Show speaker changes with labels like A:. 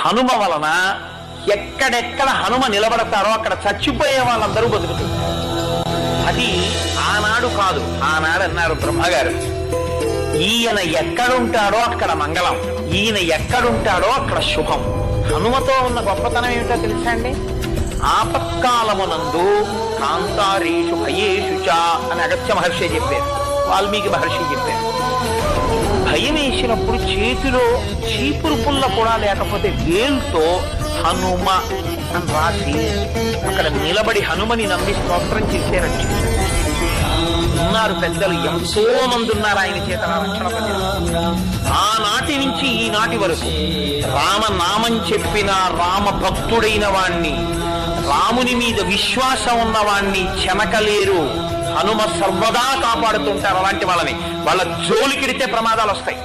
A: హనుమ వలన ఎక్కడెక్కడ హనుమ నిలబడతారో అక్కడ చచ్చిపోయే వాళ్ళందరూ బతుకుతారు. అది ఆనాడు కాదు, ఆనాడు అన్నారు బ్రహ్మగారు, ఈయన ఎక్కడుంటాడో అక్కడ మంగళం, ఈయన ఎక్కడుంటాడో అక్కడ శుభం. హనుమతో ఉన్న గొప్పతనం ఏమిటో తెలుసా అండి? ఆపత్కాలమునందు కాంతారీషు భయేషు చ అని అగస్త్య మహర్షి చెప్పారు, వాల్మీకి మహర్షి చెప్పారు. భయం వేసినప్పుడు చేతిలో చీపురు పుల్ల కూడా లేకపోతే వేలుతో హనుమ అని రాసి అక్కడ నిలబడి హనుమని నమ్మి స్తోత్రం చేసేరని ఉన్నారు పెద్దలు, ఎంతో మంది ఉన్నారు ఆయన చేత రక్షణ పొందిన. ఆనాటి నుంచి ఈనాటి వరకు రామనామం చెప్పిన రామ భక్తుడైన వాణ్ణి, రాముని మీద విశ్వాసం ఉన్న వాణ్ణి చెనకలేరు. హనుమ సర్వదా కాపాడుతుంటారు అలాంటి వాళ్ళని. వాళ్ళ జోలికిడితే ప్రమాదాలు వస్తాయి.